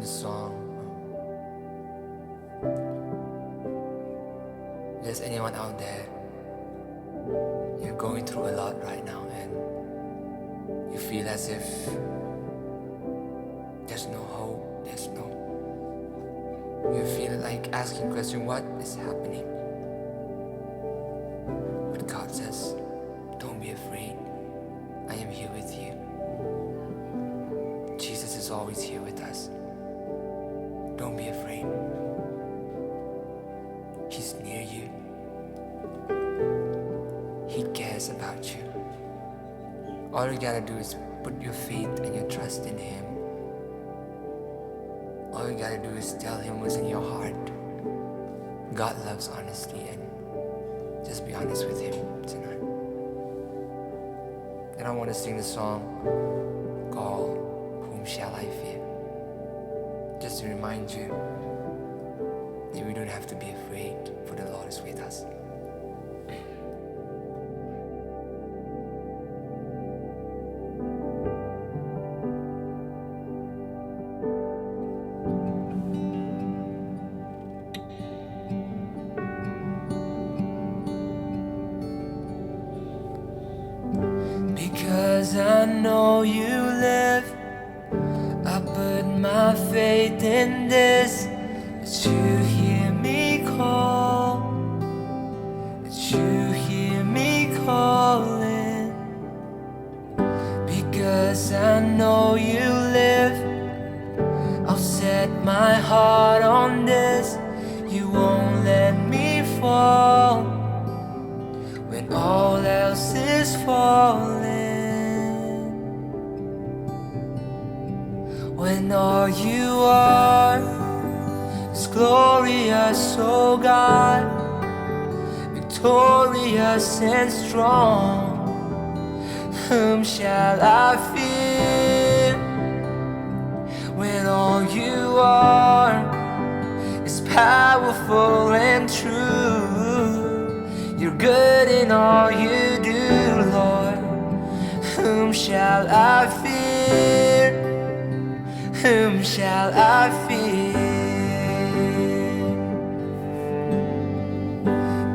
this song. There's anyone out there, you're going through a lot right now and you feel as if there's no hope, you feel like asking question, what is happening? But God says, don't be afraid, I am here with you. Jesus is always here with us. Don't be afraid. He's near you. He cares about you. All you gotta do is put your faith and your trust in Him. All you gotta do is tell Him what's in your heart. God loves honesty, and just be honest with Him tonight. And I want to sing the song called Whom Shall I Fear? Just to remind you that we don't have to be afraid, for the Lord is with us. Because I know you live, I put my faith in this, that you hear me call, that you hear me calling. Because I know you live, I'll set my heart on this, you won't let me fall when all else is falling. When all you are is glorious, oh God, victorious and strong, whom shall I fear? When all you are is powerful and true, you're good in all you do, Lord. Whom shall I fear? Whom shall I fear?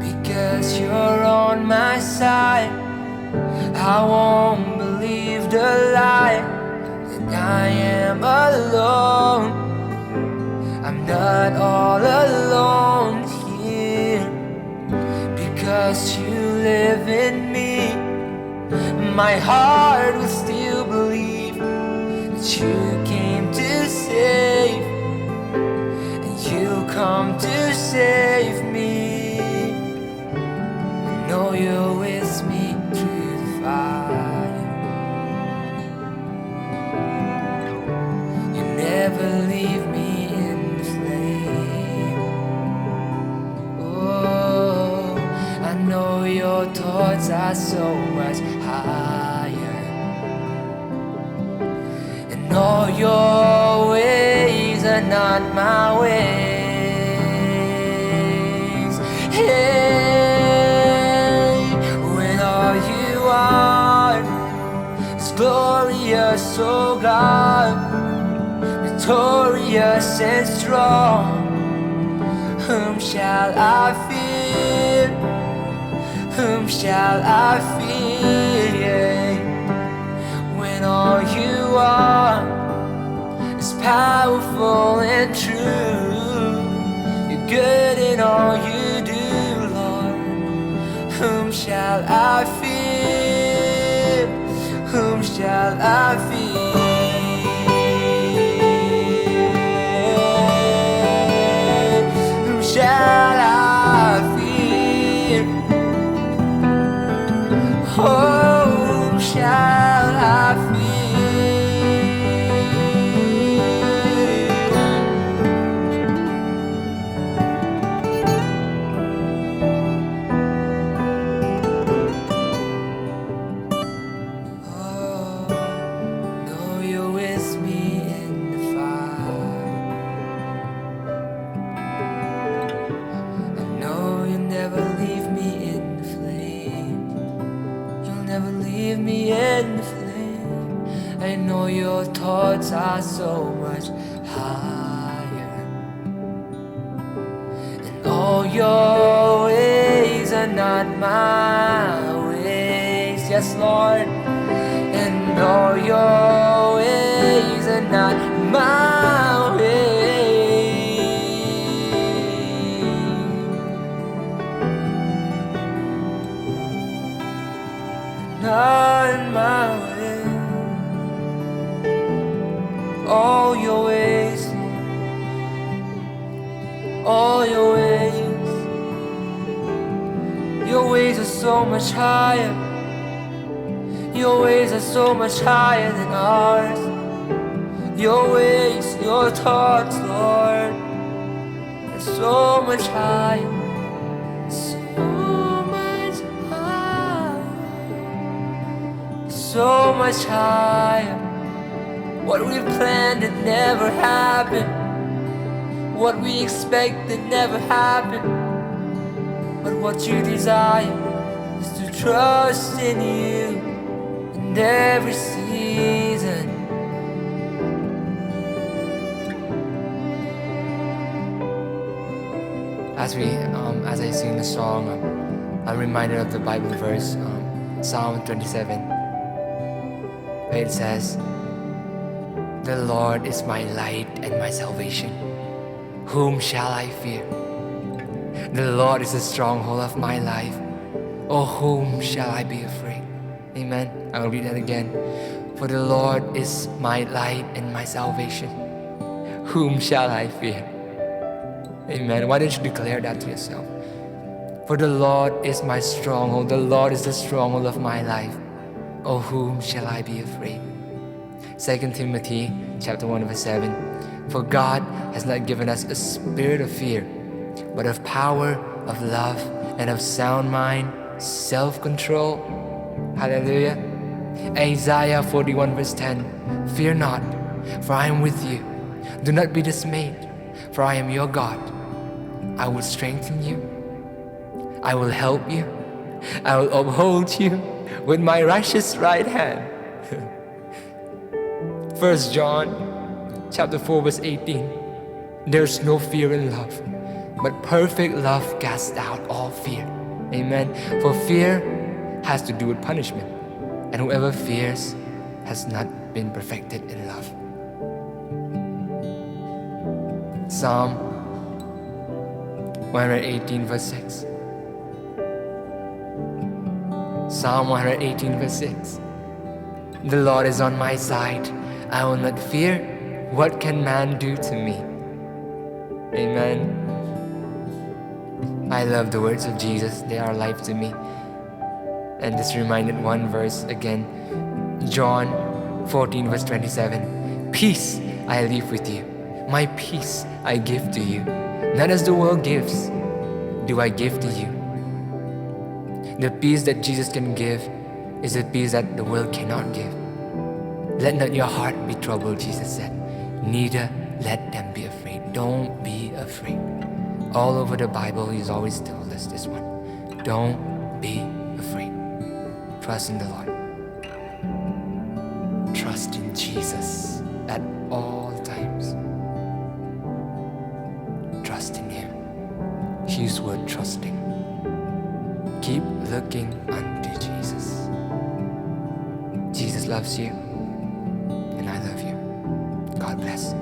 Because you're on my side, I won't believe the lie that I am alone. I'm not all alone here. Because you live in me, my heart will still believe that you came to save, and you'll come to save me. I know you're with me through the fire. You never leave me in the flame. Oh, I know your thoughts are so much higher, and all your ways are not my ways. Hey, when all you are is glorious, oh God, victorious and strong, whom shall I fear? Whom shall I fear? When all you are is powerful and true, you're good in all you do, Lord. Whom shall I fear? Whom shall I fear? Whom shall I fear? Whom shall I fear? Oh, know you're with me in the fire. I know you'll never leave me in the flame. You'll never leave me in the flame. I know your thoughts are so much higher. your ways are not my ways, yes, Lord. And all your ways are not my ways. Not my ways. All your ways, all your ways. Your ways are so much higher. Your ways are so much higher than ours. Your ways, your thoughts, Lord, are so much higher. So much higher. So much higher. What we planned, it never happened. What we expected never happened. But what you desire is to trust in you in every season. As I sing the song, I'm reminded of the Bible verse, Psalm 27. It says, "The Lord is my light and my salvation. Whom shall I fear? The Lord is the stronghold of my life. Oh, whom shall I be afraid?" Amen. I will read that again. "For the Lord is my light and my salvation. Whom shall I fear?" Amen. Why don't you declare that to yourself? For the Lord is my stronghold. The Lord is the stronghold of my life. Oh, whom shall I be afraid? 2 Timothy chapter 1 verse 7. For God has not given us a spirit of fear, but of power, of love, and of sound mind, self-control. Hallelujah. Isaiah 41 verse 10. Fear not, for I am with you. Do not be dismayed, for I am your God. I will strengthen you. I will help you. I will uphold you with my righteous right hand. 1 John chapter 4 verse 18. There's no fear in love, but perfect love casts out all fear. Amen. For fear has to do with punishment, and whoever fears has not been perfected in love. Psalm 118 verse 6. Psalm 118 verse 6. The Lord is on my side. I will not fear. What can man do to me? Amen. I love the words of Jesus. They are life to me. And this reminded one verse again. John 14 verse 27. Peace I leave with you. My peace I give to you. Not as the world gives, do I give to you. The peace that Jesus can give is a peace that the world cannot give. Let not your heart be troubled, Jesus said. Neither let them be afraid. Don't be afraid. All over the Bible, He's always told us this one. Don't be afraid. Trust in the Lord. Trust in Jesus at all times. Trust in Him. His word trusting. Keep looking unto Jesus. Jesus loves you, and I love you. God bless.